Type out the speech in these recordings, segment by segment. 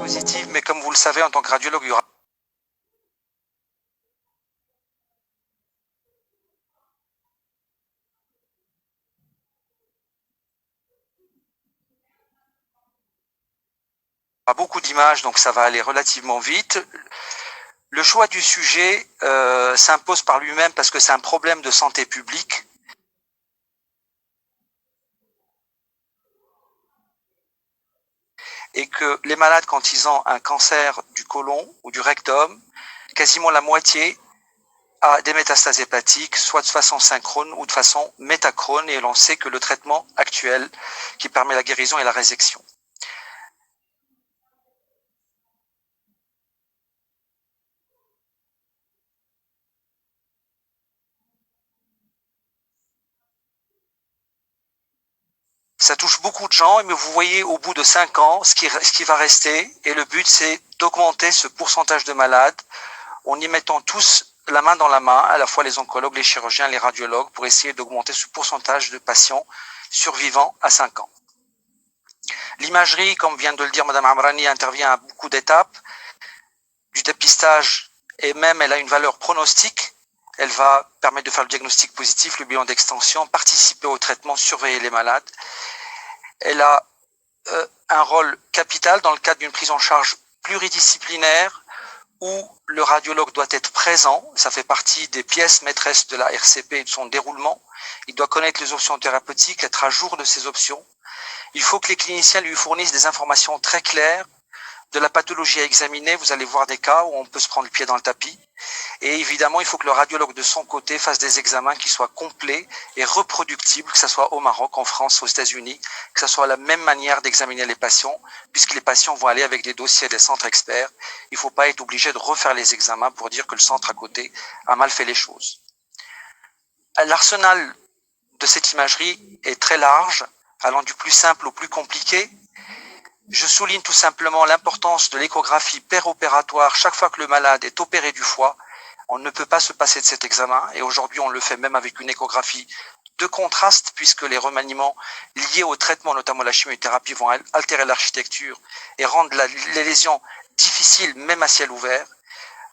diapositive, mais comme vous le savez, en tant que radiologue, il y aura beaucoup d'images, donc ça va aller relativement vite. Le choix du sujet s'impose par lui-même parce que c'est un problème de santé publique. Et que les malades, quand ils ont un cancer du côlon ou du rectum, quasiment la moitié a des métastases hépatiques, soit de façon synchrone ou de façon métachrone, et l'on sait que le traitement actuel qui permet la guérison est la résection. Ça touche beaucoup de gens, mais vous voyez au bout de 5 ans ce qui va rester, et le but c'est d'augmenter ce pourcentage de malades en y mettant tous la main dans la main, à la fois les oncologues, les chirurgiens, les radiologues, pour essayer d'augmenter ce pourcentage de patients survivants à 5 ans. L'imagerie, comme vient de le dire Mme Amrani, intervient à beaucoup d'étapes du dépistage, et même elle a une valeur pronostique. Elle va permettre de faire le diagnostic positif, le bilan d'extension, participer au traitement, surveiller les malades. Elle a un rôle capital dans le cadre d'une prise en charge pluridisciplinaire où le radiologue doit être présent. Ça fait partie des pièces maîtresses de la RCP et de son déroulement. Il doit connaître les options thérapeutiques, être à jour de ces options. Il faut que les cliniciens lui fournissent des informations très claires de la pathologie à examiner. Vous allez voir des cas où on peut se prendre le pied dans le tapis. Et évidemment, il faut que le radiologue de son côté fasse des examens qui soient complets et reproductibles, que ce soit au Maroc, en France, aux États-Unis, que ce soit la même manière d'examiner les patients, puisque les patients vont aller avec des dossiers des centres experts. Il ne faut pas être obligé de refaire les examens pour dire que le centre à côté a mal fait les choses. L'arsenal de cette imagerie est très large, allant du plus simple au plus compliqué. Je souligne tout simplement l'importance de l'échographie péropératoire. Chaque fois que le malade est opéré du foie, on ne peut pas se passer de cet examen, et aujourd'hui on le fait même avec une échographie de contraste, puisque les remaniements liés au traitement, notamment la chimiothérapie, vont altérer l'architecture et rendre les lésions difficiles, même à ciel ouvert.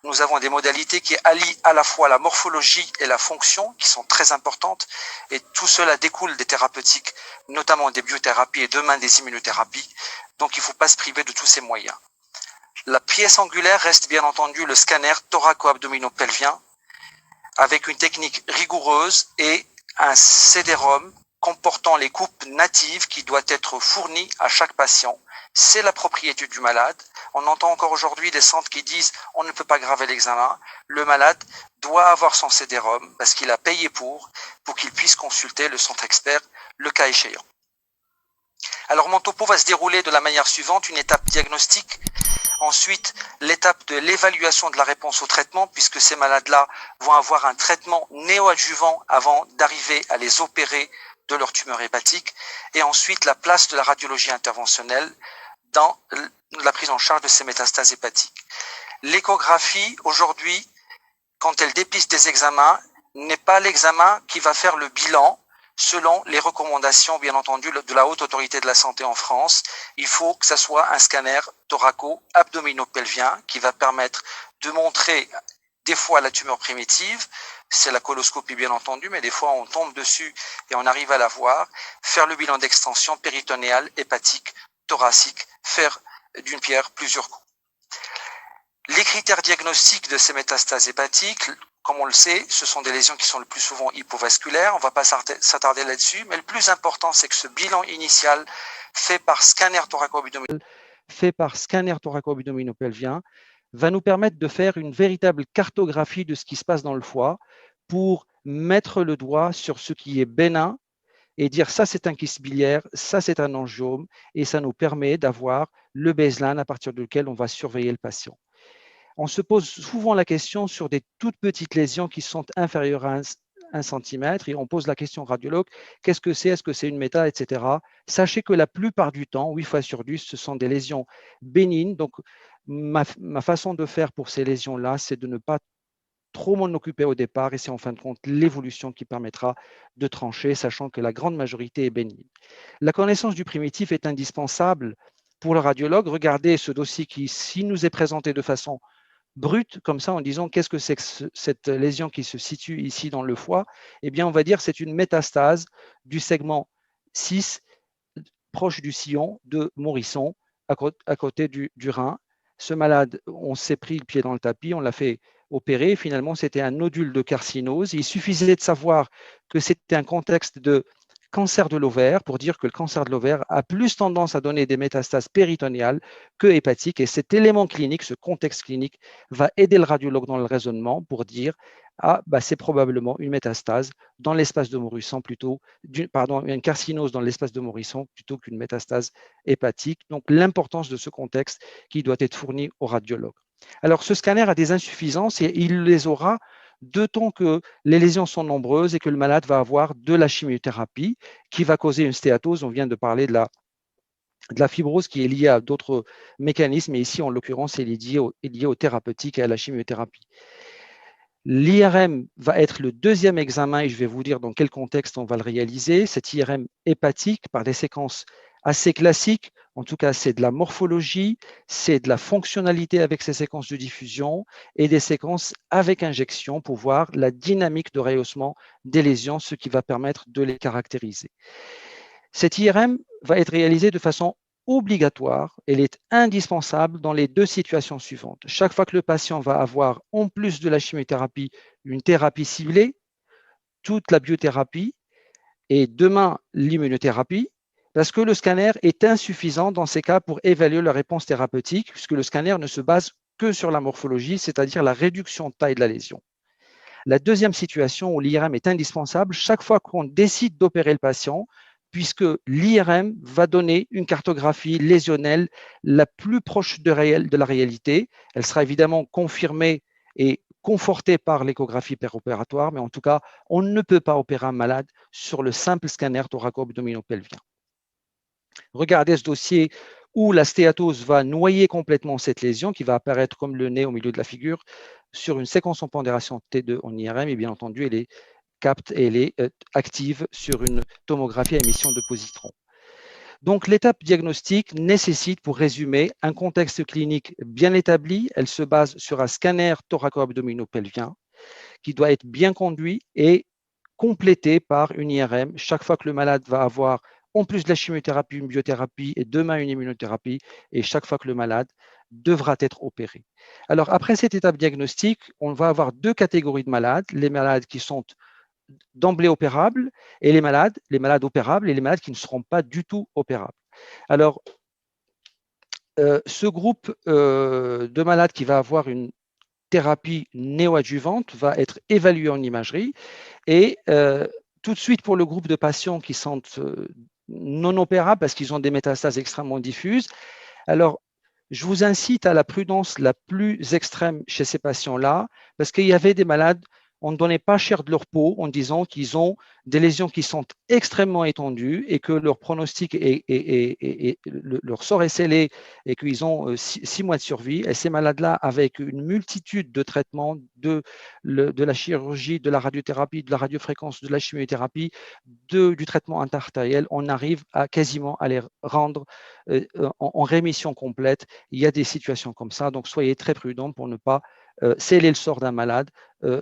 Nous avons des modalités qui allient à la fois la morphologie et la fonction, qui sont très importantes, et tout cela découle des thérapeutiques, notamment des biothérapies et demain des immunothérapies. Donc il ne faut pas se priver de tous ces moyens. La pièce angulaire reste bien entendu le scanner thoraco-abdominopelvien, avec une technique rigoureuse et un CD-ROM comportant les coupes natives qui doit être fournies à chaque patient. C'est la propriété du malade. On entend encore aujourd'hui des centres qui disent on ne peut pas graver l'examen. Le malade doit avoir son CD-ROM parce qu'il a payé pour qu'il puisse consulter le centre expert le cas échéant. Alors mon topo va se dérouler de la manière suivante, une étape diagnostique, ensuite l'étape de l'évaluation de la réponse au traitement, puisque ces malades-là vont avoir un traitement néoadjuvant avant d'arriver à les opérer de leur tumeur hépatique, et ensuite la place de la radiologie interventionnelle dans la prise en charge de ces métastases hépatiques. L'échographie, aujourd'hui, quand elle dépiste des examens, n'est pas l'examen qui va faire le bilan selon les recommandations, bien entendu, de la Haute Autorité de la Santé en France. Il faut que ce soit un scanner thoraco-abdominopelvien qui va permettre de montrer des fois la tumeur primitive, c'est la coloscopie bien entendu, mais des fois on tombe dessus et on arrive à la voir, faire le bilan d'extension péritonéale, hépatique, thoracique, faire d'une pierre plusieurs coups. Les critères diagnostiques de ces métastases hépatiques, comme on le sait, ce sont des lésions qui sont le plus souvent hypovasculaires. On ne va pas s'attarder là-dessus, mais le plus important, c'est que ce bilan initial fait par scanner thoraco-abdominopelvien va nous permettre de faire une véritable cartographie de ce qui se passe dans le foie pour mettre le doigt sur ce qui est bénin et dire ça c'est un kyste biliaire, ça c'est un angiome, et ça nous permet d'avoir le baseline à partir duquel on va surveiller le patient. On se pose souvent la question sur des toutes petites lésions qui sont inférieures à 1 cm, et on pose la question au radiologue, qu'est-ce que c'est, est-ce que c'est une méta, etc. Sachez que la plupart du temps, 8 fois sur 10, ce sont des lésions bénignes. Donc, ma façon de faire pour ces lésions-là, c'est de ne pas trop m'en occuper au départ, et c'est en fin de compte l'évolution qui permettra de trancher, sachant que la grande majorité est bénigne. La connaissance du primitif est indispensable pour le radiologue, regarder ce dossier qui, s'il nous est présenté de façon brute, comme ça, en disant qu'est-ce que c'est que cette lésion qui se situe ici dans le foie, eh bien, on va dire que c'est une métastase du segment 6, proche du sillon de Morisson, à côté du rein. Ce malade, on s'est pris le pied dans le tapis, on l'a fait opérer. Finalement, c'était un nodule de carcinose. Il suffisait de savoir que c'était un contexte de cancer de l'ovaire pour dire que le cancer de l'ovaire a plus tendance à donner des métastases péritonéales que hépatiques. Et cet élément clinique, ce contexte clinique, va aider le radiologue dans le raisonnement pour dire ah, bah, c'est probablement une métastase dans l'espace de Morisson plutôt, une carcinose dans l'espace de Morisson plutôt qu'une métastase hépatique. Donc, l'importance de ce contexte qui doit être fourni au radiologue. Alors, ce scanner a des insuffisances et il les aura d'autant que les lésions sont nombreuses et que le malade va avoir de la chimiothérapie qui va causer une stéatose. On vient de parler de la fibrose qui est liée à d'autres mécanismes, et ici, en l'occurrence, elle est liée au thérapeutique et à la chimiothérapie. L'IRM va être le deuxième examen et je vais vous dire dans quel contexte on va le réaliser. Cet IRM hépatique par des séquences assez classiques, en tout cas c'est de la morphologie, c'est de la fonctionnalité avec ces séquences de diffusion et des séquences avec injection pour voir la dynamique de rehaussement des lésions, ce qui va permettre de les caractériser. Cet IRM va être réalisé de façon obligatoire, elle est indispensable dans les deux situations suivantes. Chaque fois que le patient va avoir, en plus de la chimiothérapie, une thérapie ciblée, toute la biothérapie et demain l'immunothérapie, parce que le scanner est insuffisant dans ces cas pour évaluer la réponse thérapeutique, puisque le scanner ne se base que sur la morphologie, c'est-à-dire la réduction de taille de la lésion. La deuxième situation où l'IRM est indispensable, chaque fois qu'on décide d'opérer le patient, puisque l'IRM va donner une cartographie lésionnelle la plus proche de la réalité. Elle sera évidemment confirmée et confortée par l'échographie péropératoire, mais en tout cas, on ne peut pas opérer un malade sur le simple scanner thoraco-abdominopelvien. Regardez ce dossier où la stéatose va noyer complètement cette lésion qui va apparaître comme le nez au milieu de la figure sur une séquence en pondération T2 en IRM, et bien entendu, elle est active sur une tomographie à émission de positrons. Donc, l'étape diagnostique nécessite, pour résumer, un contexte clinique bien établi. Elle se base sur un scanner thoraco-abdominopelvien qui doit être bien conduit et complété par une IRM chaque fois que le malade va avoir, en plus de la chimiothérapie, une biothérapie et demain une immunothérapie, et chaque fois que le malade devra être opéré. Alors, après cette étape diagnostique, on va avoir deux catégories de malades, les malades qui sont d'emblée opérables et les malades opérables et les malades qui ne seront pas du tout opérables. Alors, ce groupe de malades qui va avoir une thérapie néoadjuvante va être évalué en imagerie et tout de suite pour le groupe de patients qui sont non opérables parce qu'ils ont des métastases extrêmement diffuses. Alors, je vous incite à la prudence la plus extrême chez ces patients-là parce qu'il y avait des malades, on ne donnait pas cher de leur peau en disant qu'ils ont des lésions qui sont extrêmement étendues et que leur pronostic leur sort est scellé et qu'ils ont 6 mois de survie. Et ces malades-là, avec une multitude de traitements, de la chirurgie, de la radiothérapie, de la radiofréquence, de la chimiothérapie, du traitement interartériel, on arrive à quasiment à les rendre en rémission complète. Il y a des situations comme ça, donc soyez très prudents pour ne pas sceller le sort d'un malade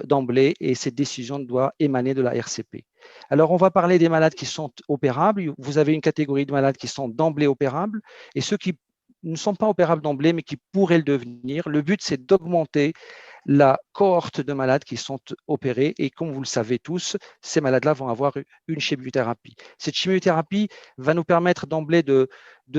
d'emblée, et cette décision doit émaner de la RCP. Alors, on va parler des malades qui sont opérables. Vous avez une catégorie de malades qui sont d'emblée opérables et ceux qui ne sont pas opérables d'emblée, mais qui pourraient le devenir. Le but, c'est d'augmenter la cohorte de malades qui sont opérés. Et comme vous le savez tous, ces malades-là vont avoir une chimiothérapie. Cette chimiothérapie va nous permettre d'emblée de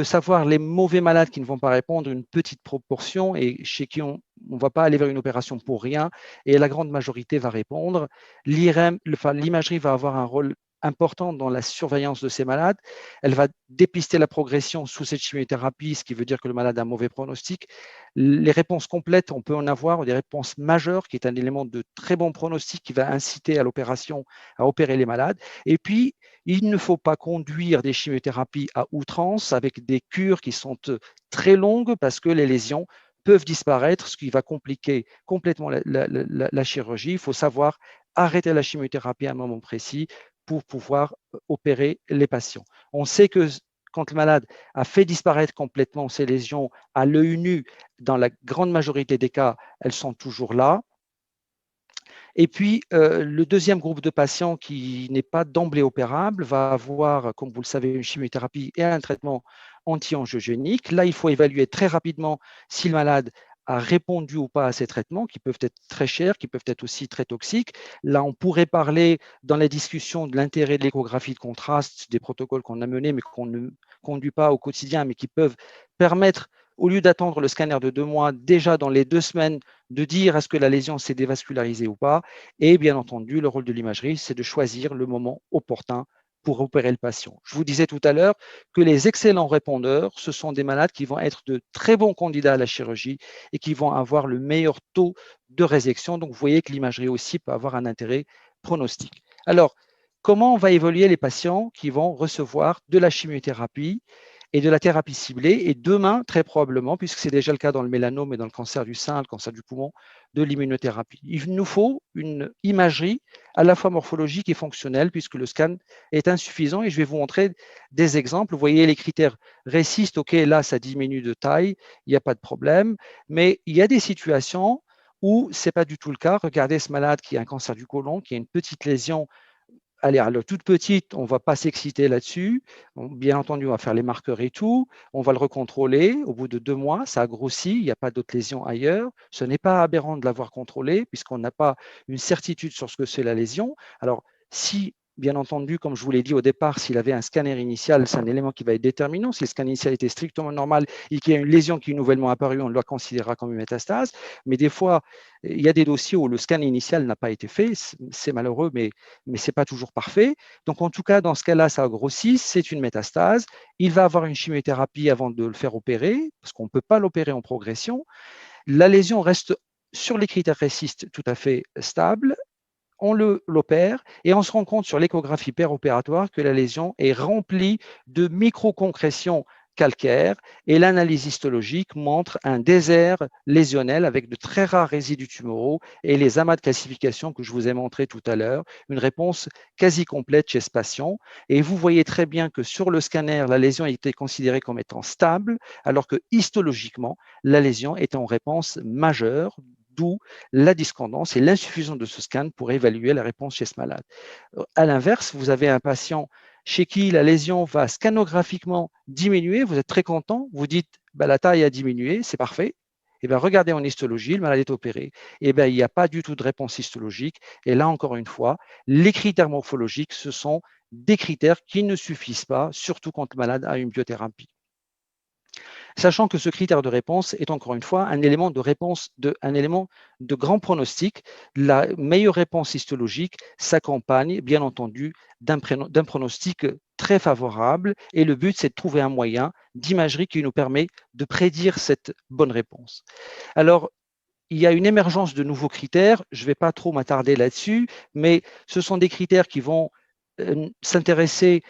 savoir les mauvais malades qui ne vont pas répondre, une petite proportion, et chez qui on ne va pas aller vers une opération pour rien, et la grande majorité va répondre. L'imagerie va avoir un rôle important dans la surveillance de ces malades. Elle va dépister la progression sous cette chimiothérapie, ce qui veut dire que le malade a un mauvais pronostic. Les réponses complètes, on peut en avoir, des réponses majeures, qui est un élément de très bon pronostic qui va inciter à l'opération, à opérer les malades. Et puis, il ne faut pas conduire des chimiothérapies à outrance avec des cures qui sont très longues parce que les lésions peuvent disparaître, ce qui va compliquer complètement la chirurgie. Il faut savoir arrêter la chimiothérapie à un moment précis pour pouvoir opérer les patients. On sait que quand le malade a fait disparaître complètement ces lésions à l'œil nu, dans la grande majorité des cas, elles sont toujours là. Et puis, le deuxième groupe de patients qui n'est pas d'emblée opérable va avoir, comme vous le savez, une chimiothérapie et un traitement anti-angiogénique. Là, il faut évaluer très rapidement si le malade a répondu ou pas à ces traitements, qui peuvent être très chers, qui peuvent être aussi très toxiques. Là, on pourrait parler dans la discussion de l'intérêt de l'échographie de contraste, des protocoles qu'on a menés, mais qu'on ne conduit pas au quotidien, mais qui peuvent permettre, au lieu d'attendre le scanner de 2 mois, déjà dans les 2 semaines, de dire est-ce que la lésion s'est dévascularisée ou pas. Et bien entendu, le rôle de l'imagerie, c'est de choisir le moment opportun pour opérer le patient. Je vous disais tout à l'heure que les excellents répondeurs, ce sont des malades qui vont être de très bons candidats à la chirurgie et qui vont avoir le meilleur taux de résection. Donc, vous voyez que l'imagerie aussi peut avoir un intérêt pronostic. Alors, comment on va évaluer les patients qui vont recevoir de la chimiothérapie et de la thérapie ciblée, et demain, très probablement, puisque c'est déjà le cas dans le mélanome et dans le cancer du sein, le cancer du poumon, de l'immunothérapie. Il nous faut une imagerie à la fois morphologique et fonctionnelle, puisque le scan est insuffisant, et je vais vous montrer des exemples. Vous voyez les critères RECIST, ok, là, ça diminue de taille, il n'y a pas de problème, mais il y a des situations où ce n'est pas du tout le cas. Regardez ce malade qui a un cancer du côlon, qui a une petite lésion. Allez, alors toute petite, on ne va pas s'exciter là-dessus. Bien entendu, on va faire les marqueurs et tout. On va le recontrôler. Au bout de 2 mois, ça a grossi. Il n'y a pas d'autres lésions ailleurs. Ce n'est pas aberrant de l'avoir contrôlé puisqu'on n'a pas une certitude sur ce que c'est la lésion. Alors, si, bien entendu, comme je vous l'ai dit au départ, s'il avait un scanner initial, c'est un élément qui va être déterminant. Si le scanner initial était strictement normal et qu'il y a une lésion qui est nouvellement apparue, on le considérera comme une métastase. Mais des fois, il y a des dossiers où le scan initial n'a pas été fait. C'est malheureux, mais ce n'est pas toujours parfait. Donc, en tout cas, dans ce cas-là, ça a grossi, c'est une métastase. Il va avoir une chimiothérapie avant de le faire opérer, parce qu'on ne peut pas l'opérer en progression. La lésion reste sur les critères RECIST tout à fait stable. On l'opère et on se rend compte sur l'échographie péropératoire que la lésion est remplie de microconcrétions calcaires et l'analyse histologique montre un désert lésionnel avec de très rares résidus tumoraux et les amas de calcification que je vous ai montré tout à l'heure, une réponse quasi complète chez ce patient. Et vous voyez très bien que sur le scanner, la lésion a été considérée comme étant stable, alors que histologiquement, la lésion est en réponse majeure, d'où la discordance et l'insuffisance de ce scan pour évaluer la réponse chez ce malade. À l'inverse, vous avez un patient chez qui la lésion va scanographiquement diminuer, vous êtes très content, vous dites bah, la taille a diminué, c'est parfait. Et bien, regardez en histologie, le malade est opéré. Et bien, il n'y a pas du tout de réponse histologique. Et là, encore une fois, les critères morphologiques, ce sont des critères qui ne suffisent pas, surtout quand le malade a une biothérapie. Sachant que ce critère de réponse est encore une fois un élément de réponse, un élément de grand pronostic. La meilleure réponse histologique s'accompagne, bien entendu, d'un pronostic très favorable. Et le but, c'est de trouver un moyen d'imagerie qui nous permet de prédire cette bonne réponse. Alors, il y a une émergence de nouveaux critères. Je ne vais pas trop m'attarder là-dessus, mais ce sont des critères qui vont s'intéresser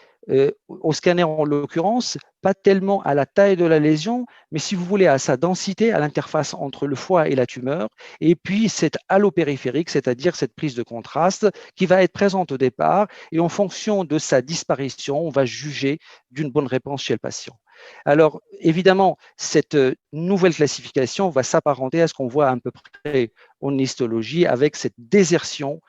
au scanner en l'occurrence, pas tellement à la taille de la lésion, mais si vous voulez à sa densité, à l'interface entre le foie et la tumeur, et puis cette halo périphérique, c'est-à-dire cette prise de contraste qui va être présente au départ, et en fonction de sa disparition, on va juger d'une bonne réponse chez le patient. Alors, évidemment, cette nouvelle classification va s'apparenter à ce qu'on voit à peu près en histologie avec cette désertion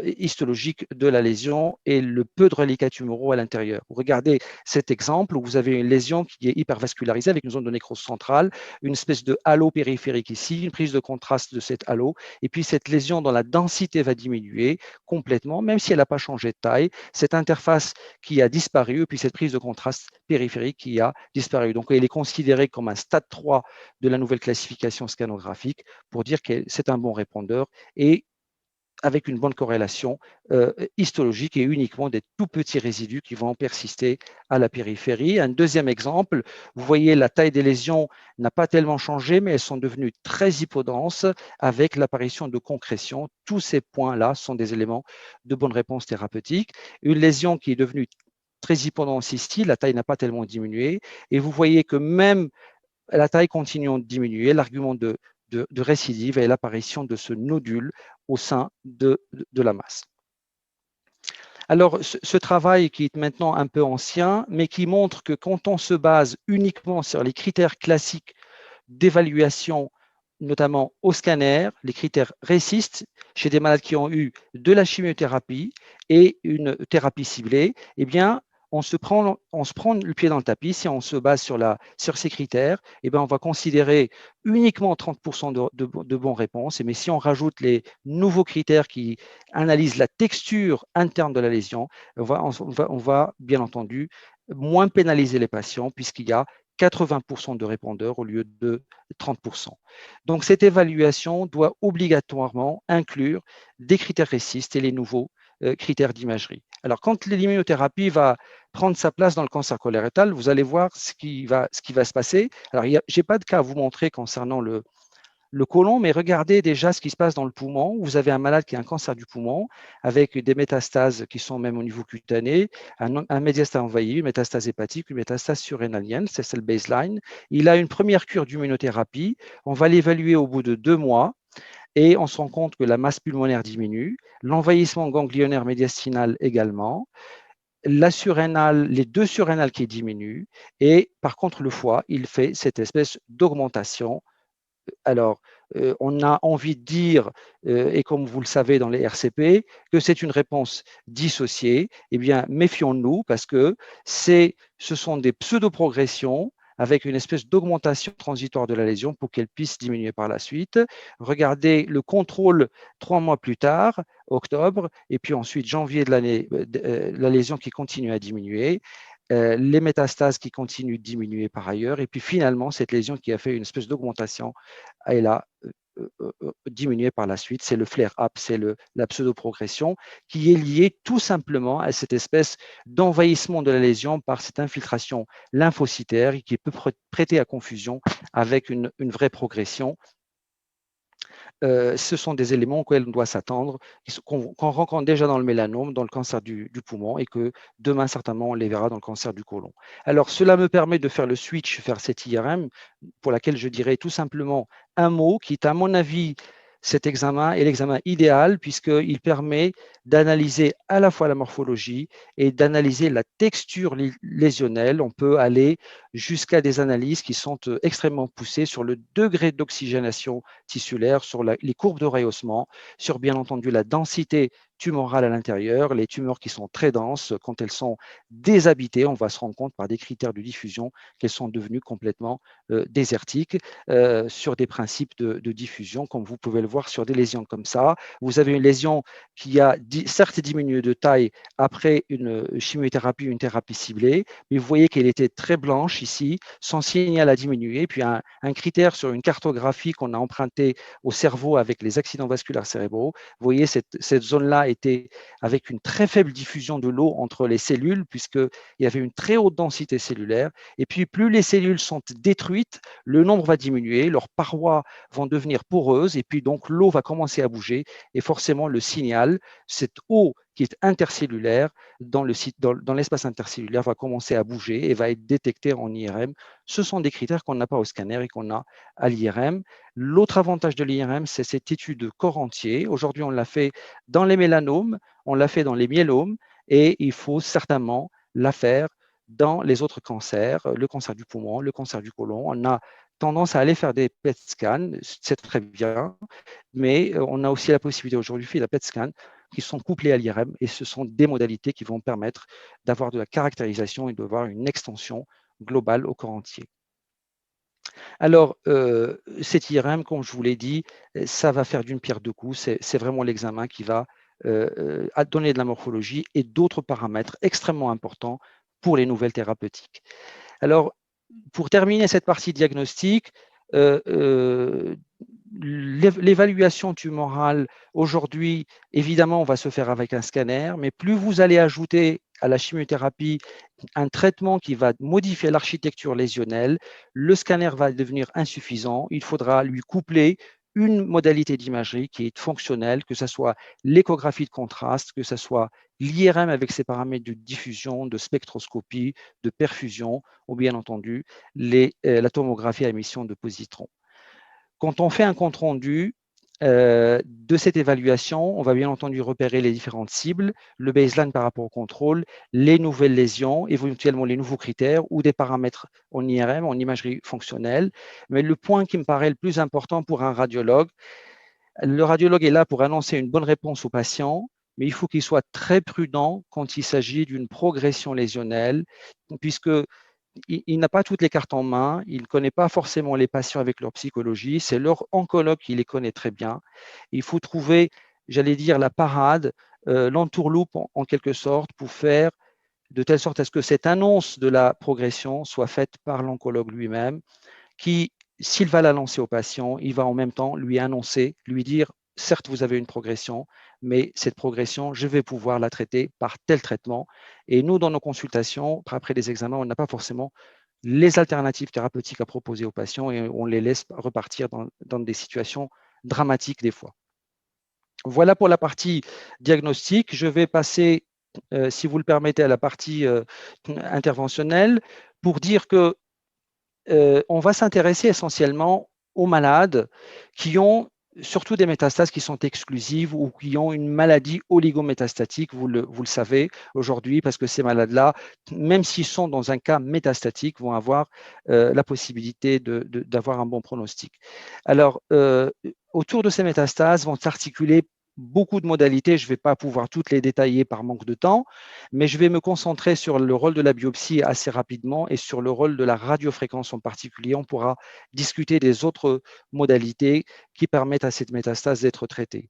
histologique de la lésion et le peu de reliquats tumoraux à l'intérieur. Vous regardez cet exemple où vous avez une lésion qui est hypervascularisée avec une zone de nécrose centrale, une espèce de halo périphérique ici, une prise de contraste de cet halo, et puis cette lésion dont la densité va diminuer complètement, même si elle n'a pas changé de taille, cette interface qui a disparu, et puis cette prise de contraste périphérique qui a disparu. Donc, elle est considérée comme un stade 3 de la nouvelle classification scanographique pour dire que c'est un bon répondeur et avec une bonne corrélation histologique et uniquement des tout petits résidus qui vont persister à la périphérie. Un deuxième exemple, vous voyez la taille des lésions n'a pas tellement changé, mais elles sont devenues très hypodenses avec l'apparition de concrétions. Tous ces points-là sont des éléments de bonne réponse thérapeutique. Une lésion qui est devenue très hypodense ici, la taille n'a pas tellement diminué, et vous voyez que même la taille continue de diminuer, l'argument de récidive est l'apparition de ce nodule au sein de la masse. Alors, ce travail qui est maintenant un peu ancien, mais qui montre que quand on se base uniquement sur les critères classiques d'évaluation, notamment au scanner, les critères RECIST, chez des malades qui ont eu de la chimiothérapie et une thérapie ciblée, eh bien, on se prend le pied dans le tapis. Si on se base sur ces critères, eh bien, on va considérer uniquement 30% de bonnes réponses. Mais si on rajoute les nouveaux critères qui analysent la texture interne de la lésion, on va bien entendu moins pénaliser les patients puisqu'il y a 80% de répondeurs au lieu de 30%. Donc, cette évaluation doit obligatoirement inclure des critères RECIST et les nouveaux critères d'imagerie. Alors, quand l'immunothérapie va prendre sa place dans le cancer colorectal, vous allez voir ce qui va se passer. Alors, je n'ai pas de cas à vous montrer concernant le côlon, mais regardez déjà ce qui se passe dans le poumon. Vous avez un malade qui a un cancer du poumon avec des métastases qui sont même au niveau cutané, un médiastase envahi, une métastase hépatique, une métastase surrénalienne, c'est le baseline. Il a une première cure d'immunothérapie. On va l'évaluer au bout de 2 mois et on se rend compte que la masse pulmonaire diminue, l'envahissement ganglionnaire médiastinal également, la surrénale, les deux surrénales qui diminuent, et par contre le foie, il fait cette espèce d'augmentation. Alors, on a envie de dire, et comme vous le savez dans les RCP, que c'est une réponse dissociée. Eh bien, méfions-nous parce que ce sont des pseudo-progressions avec une espèce d'augmentation transitoire de la lésion pour qu'elle puisse diminuer par la suite. Regardez le contrôle 3 mois plus tard, octobre, et puis ensuite janvier de l'année, la lésion qui continue à diminuer. Les métastases qui continuent de diminuer par ailleurs, et puis finalement, cette lésion qui a fait une espèce d'augmentation, elle a diminué par la suite. C'est le flare-up, c'est la pseudo-progression qui est liée tout simplement à cette espèce d'envahissement de la lésion par cette infiltration lymphocytaire et qui peut prêter à confusion avec une vraie progression. Ce sont des éléments auxquels on doit s'attendre, qu'on rencontre déjà dans le mélanome, dans le cancer du poumon, et que demain, certainement, on les verra dans le cancer du côlon. Alors, cela me permet de faire le switch vers cette IRM, pour laquelle je dirais tout simplement un mot qui est, à mon avis, cet examen est l'examen idéal puisqu'il permet d'analyser à la fois la morphologie et d'analyser la texture lésionnelle. On peut aller jusqu'à des analyses qui sont extrêmement poussées sur le degré d'oxygénation tissulaire, sur les courbes de rehaussement, sur bien entendu la densité tumorale à l'intérieur. Les tumeurs qui sont très denses, quand elles sont déshabitées, on va se rendre compte par des critères de diffusion qu'elles sont devenues complètement désertiques sur des principes de diffusion, comme vous pouvez le voir sur des lésions comme ça. Vous avez une lésion qui a certes diminué de taille après une chimiothérapie, une thérapie ciblée, mais vous voyez qu'elle était très blanche ici, son signal a diminué. Puis un critère sur une cartographie qu'on a empruntée au cerveau avec les accidents vasculaires cérébraux, vous voyez cette zone-là était avec une très faible diffusion de l'eau entre les cellules, puisqu'il y avait une très haute densité cellulaire. Et puis plus les cellules sont détruites, le nombre va diminuer, leurs parois vont devenir poreuses, et puis donc l'eau va commencer à bouger, et forcément le signal, cette eau qui est intercellulaire, dans l'espace intercellulaire, va commencer à bouger et va être détectée en IRM. Ce sont des critères qu'on n'a pas au scanner et qu'on a à l'IRM. L'autre avantage de l'IRM, c'est cette étude de corps entier. Aujourd'hui, on l'a fait dans les mélanomes, on l'a fait dans les myélomes, et il faut certainement la faire dans les autres cancers, le cancer du poumon, le cancer du côlon. On a tendance à aller faire des PET scans, c'est très bien, mais on a aussi la possibilité aujourd'hui de faire des PET scans qui sont couplés à l'IRM, et ce sont des modalités qui vont permettre d'avoir de la caractérisation et d'avoir une extension globale au corps entier. Alors, cet IRM, comme je vous l'ai dit, ça va faire d'une pierre deux coups. C'est vraiment l'examen qui va donner de la morphologie et d'autres paramètres extrêmement importants pour les nouvelles thérapeutiques. Alors, pour terminer cette partie diagnostique, l'évaluation tumorale, aujourd'hui, évidemment, on va se faire avec un scanner, mais plus vous allez ajouter à la chimiothérapie un traitement qui va modifier l'architecture lésionnelle, le scanner va devenir insuffisant. Il faudra lui coupler une modalité d'imagerie qui est fonctionnelle, que ce soit l'échographie de contraste, que ce soit l'IRM avec ses paramètres de diffusion, de spectroscopie, de perfusion, ou bien entendu la tomographie à émission de positrons. Quand on fait un compte rendu, De cette évaluation, on va bien entendu repérer les différentes cibles, le baseline par rapport au contrôle, les nouvelles lésions, éventuellement les nouveaux critères ou des paramètres en IRM, en imagerie fonctionnelle. Mais le point qui me paraît le plus important pour un radiologue, le radiologue est là pour annoncer une bonne réponse au patient, mais il faut qu'il soit très prudent quand il s'agit d'une progression lésionnelle, puisque il n'a pas toutes les cartes en main, il ne connaît pas forcément les patients avec leur psychologie, c'est leur oncologue qui les connaît très bien. Il faut trouver, j'allais dire, la parade, l'entourloupe en quelque sorte, pour faire de telle sorte à ce que cette annonce de la progression soit faite par l'oncologue lui-même, qui, s'il va la lancer au patient, il va en même temps lui annoncer, lui dire, certes, vous avez une progression, mais cette progression, je vais pouvoir la traiter par tel traitement. Et nous, dans nos consultations, après les examens, on n'a pas forcément les alternatives thérapeutiques à proposer aux patients et on les laisse repartir dans des situations dramatiques des fois. Voilà pour la partie diagnostic. Je vais passer, si vous le permettez, à la partie interventionnelle pour dire que on va s'intéresser essentiellement aux malades qui ont surtout des métastases qui sont exclusives ou qui ont une maladie oligométastatique, vous le savez aujourd'hui, parce que ces malades-là, même s'ils sont dans un cas métastatique, vont avoir la possibilité d'avoir un bon pronostic. Alors, autour de ces métastases vont s'articuler beaucoup de modalités. Je ne vais pas pouvoir toutes les détailler par manque de temps, mais je vais me concentrer sur le rôle de la biopsie assez rapidement et sur le rôle de la radiofréquence en particulier. On pourra discuter des autres modalités qui permettent à cette métastase d'être traitée.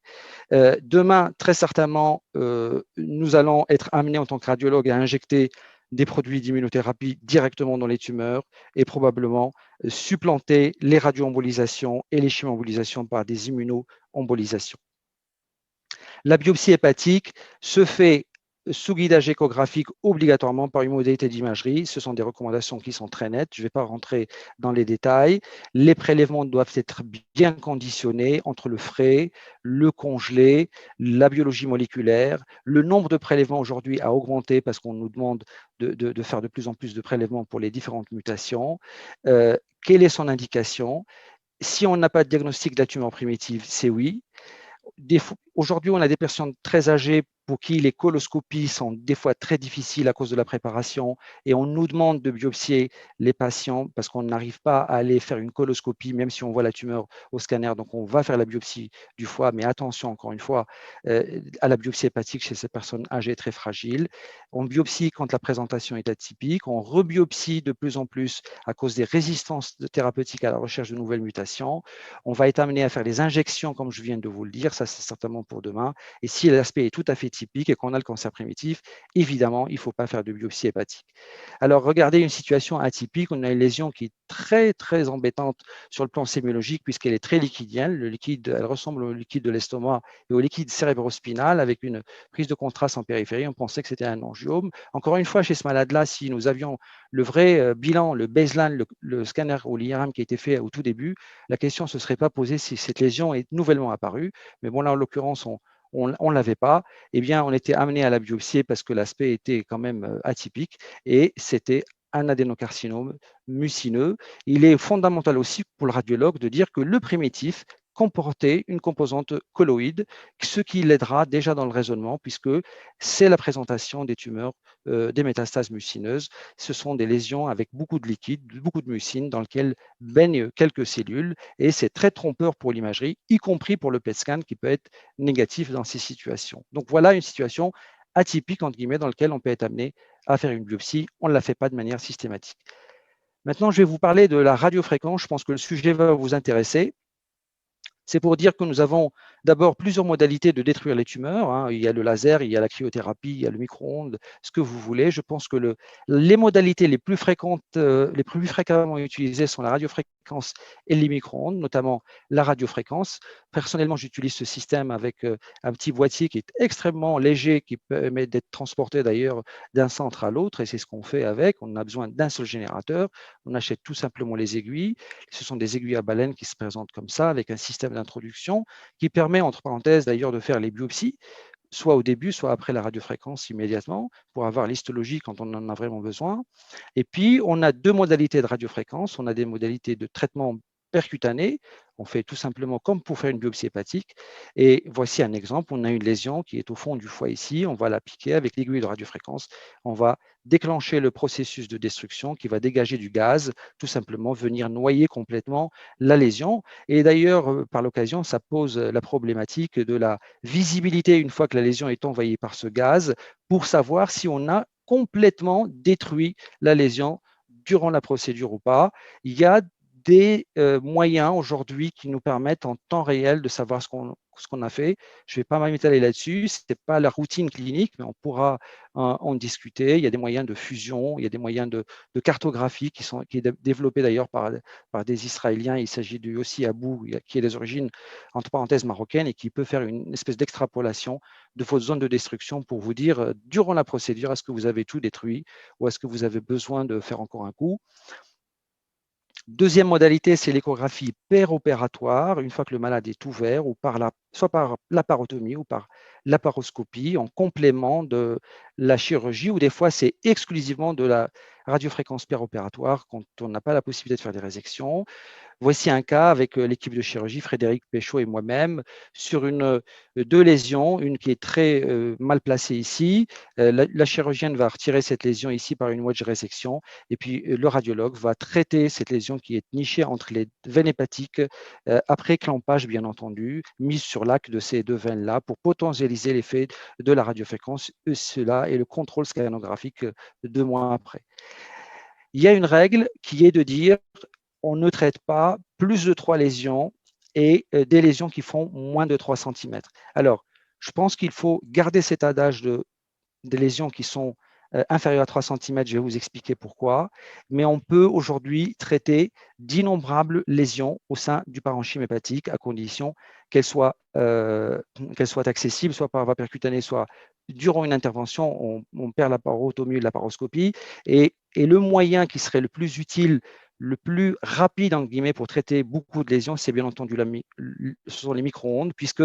Demain, très certainement, nous allons être amenés en tant que radiologue à injecter des produits d'immunothérapie directement dans les tumeurs et probablement supplanter les radioembolisations et les chimioembolisations par des immunoembolisations. La biopsie hépatique se fait sous guidage échographique obligatoirement par une modalité d'imagerie. Ce sont des recommandations qui sont très nettes. Je ne vais pas rentrer dans les détails. Les prélèvements doivent être bien conditionnés entre le frais, le congelé, la biologie moléculaire. Le nombre de prélèvements aujourd'hui a augmenté parce qu'on nous demande de faire de plus en plus de prélèvements pour les différentes mutations. Quelle est son indication? Si on n'a pas de diagnostic de la tumeur primitive, c'est oui. Aujourd'hui, on a des personnes très âgées pour qui les coloscopies sont des fois très difficiles à cause de la préparation et on nous demande de biopsier les patients parce qu'on n'arrive pas à aller faire une coloscopie même si on voit la tumeur au scanner. Donc, on va faire la biopsie du foie, mais attention, encore une fois, à la biopsie hépatique chez ces personnes âgées très fragiles. On biopsie quand la présentation est atypique. On rebiopsie de plus en plus à cause des résistances thérapeutiques à la recherche de nouvelles mutations. On va être amené à faire les injections, comme je viens de vous le dire. Ça, c'est certainement pour demain. Et si l'aspect est tout à fait typique et qu'on a le cancer primitif, évidemment, il ne faut pas faire de biopsie hépatique. Alors, regardez une situation atypique. On a une lésion qui est très, très embêtante sur le plan sémiologique puisqu'elle est très liquidienne. Le liquide, elle ressemble au liquide de l'estomac et au liquide cérébrospinal avec une prise de contraste en périphérie. On pensait que c'était un angiome. Encore une fois, chez ce malade-là, si nous avions le vrai bilan, le baseline, le scanner ou l'IRM qui a été fait au tout début, la question ne se serait pas posée si cette lésion est nouvellement apparue. Mais bon, là, en l'occurrence, on ne l'avait pas, eh bien, on était amené à la biopsie parce que l'aspect était quand même atypique et c'était un adénocarcinome mucineux. Il est fondamental aussi pour le radiologue de dire que le primitif comportait une composante colloïde, ce qui l'aidera déjà dans le raisonnement puisque c'est la présentation des tumeurs, des métastases mucineuses. Ce sont des lésions avec beaucoup de liquide, beaucoup de mucine dans lequel baignent quelques cellules et c'est très trompeur pour l'imagerie, y compris pour le PET scan qui peut être négatif dans ces situations. Donc voilà une situation atypique, entre guillemets, dans laquelle on peut être amené à faire une biopsie. On ne la fait pas de manière systématique. Maintenant, je vais vous parler de la radiofréquence. Je pense que le sujet va vous intéresser. C'est pour dire que nous avons d'abord plusieurs modalités de détruire les tumeurs. Hein. Il y a le laser, il y a la cryothérapie, il y a le micro-ondes, ce que vous voulez. Je pense que les modalités les plus fréquentes, les plus fréquemment utilisées sont la radiofréquence et les micro-ondes, notamment la radiofréquence. Personnellement, j'utilise ce système avec un petit boîtier qui est extrêmement léger, qui permet d'être transporté d'ailleurs d'un centre à l'autre, et c'est ce qu'on fait avec. On a besoin d'un seul générateur. On achète tout simplement les aiguilles. Ce sont des aiguilles à baleine qui se présentent comme ça, avec un système d'introduction qui permet, entre parenthèses d'ailleurs, de faire les biopsies, soit au début, soit après la radiofréquence immédiatement, pour avoir l'histologie quand on en a vraiment besoin. Et puis, on a deux modalités de radiofréquence. On a des modalités de traitement percutanée. On fait tout simplement comme pour faire une biopsie hépatique. Et voici un exemple. On a une lésion qui est au fond du foie ici. On va la piquer avec l'aiguille de radiofréquence. On va déclencher le processus de destruction qui va dégager du gaz, tout simplement venir noyer complètement la lésion. Et d'ailleurs, par l'occasion, ça pose la problématique de la visibilité une fois que la lésion est envahie par ce gaz pour savoir si on a complètement détruit la lésion durant la procédure ou pas. Il y a des moyens aujourd'hui qui nous permettent en temps réel de savoir ce qu'on a fait. Je ne vais pas m'étaler là-dessus, ce n'est pas la routine clinique, mais on pourra en discuter. Il y a des moyens de fusion, il y a des moyens de cartographie qui est développé d'ailleurs par des Israéliens. Il s'agit de Yossi Abou, qui est des origines, entre parenthèses, marocaines et qui peut faire une espèce d'extrapolation de votre zone de destruction pour vous dire, durant la procédure, est-ce que vous avez tout détruit ou est-ce que vous avez besoin de faire encore un coup. Deuxième modalité, c'est l'échographie péropératoire, une fois que le malade est ouvert, ou soit par laparotomie ou par laparoscopie, en complément de la chirurgie, ou des fois c'est exclusivement de la radiofréquence péropératoire quand on n'a pas la possibilité de faire des résections. Voici un cas avec l'équipe de chirurgie, Frédéric Péchaud et moi-même, sur deux lésions, une qui est très mal placée ici. La chirurgienne va retirer cette lésion ici par une wedge résection, et puis le radiologue va traiter cette lésion qui est nichée entre les veines hépatiques, après clampage bien entendu, mise sur l'acte de ces deux veines-là pour potentialiser l'effet de la radiofréquence, cela et le contrôle scanographique 2 mois après. Il y a une règle qui est de dire on ne traite pas plus de 3 lésions et des lésions qui font moins de 3 cm. Alors, je pense qu'il faut garder cet adage des lésions qui sont inférieures à 3 cm, je vais vous expliquer pourquoi, mais on peut aujourd'hui traiter d'innombrables lésions au sein du parenchyme hépatique à condition qu'elles soient accessibles, soit par voie percutanée, soit durant une intervention, on perd la parotomie ou la paroscopie, et le moyen qui serait le plus utile, le plus rapide, en guillemets, pour traiter beaucoup de lésions, c'est bien entendu ce sont les micro-ondes, puisque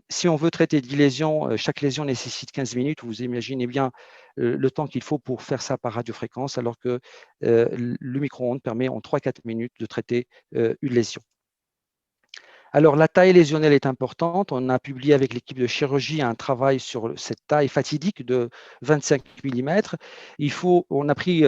si on veut traiter 10 lésions, chaque lésion nécessite 15 minutes. Vous imaginez bien le temps qu'il faut pour faire ça par radiofréquence, alors que le micro-ondes permet en 3-4 minutes de traiter une lésion. Alors, la taille lésionnelle est importante. On a publié avec l'équipe de chirurgie un travail sur cette taille fatidique de 25 mm. On a pris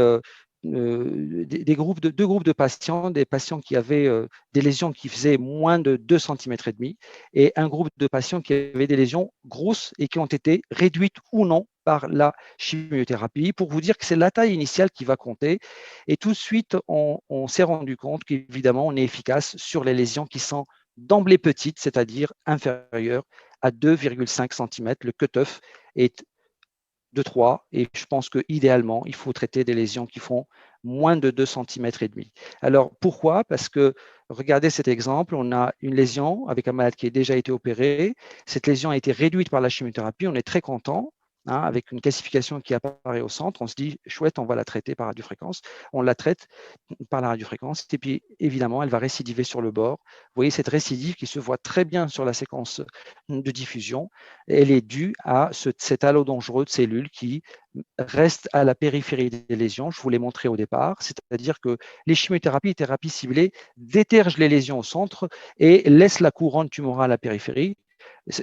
deux groupes de patients, des patients qui avaient des lésions qui faisaient moins de 2,5 cm et un groupe de patients qui avaient des lésions grosses et qui ont été réduites ou non par la chimiothérapie, pour vous dire que c'est la taille initiale qui va compter. Et tout de suite, on s'est rendu compte qu'évidemment, on est efficace sur les lésions qui sont d'emblée petites, c'est-à-dire inférieures à 2,5 cm. Le cut-off est de 3 et je pense qu'idéalement, il faut traiter des lésions qui font moins de 2,5 cm. Alors, pourquoi? Parce que, regardez cet exemple, on a une lésion avec un malade qui a déjà été opéré. Cette lésion a été réduite par la chimiothérapie, on est très content. Avec une classification qui apparaît au centre, on se dit, chouette, on va la traiter par radiofréquence. On la traite par la radiofréquence et puis, évidemment, elle va récidiver sur le bord. Vous voyez cette récidive qui se voit très bien sur la séquence de diffusion. Elle est due à cet halo dangereux de cellules qui reste à la périphérie des lésions. Je vous l'ai montré au départ, c'est-à-dire que les chimiothérapies et thérapies ciblées détergent les lésions au centre et laissent la couronne tumorale à la périphérie.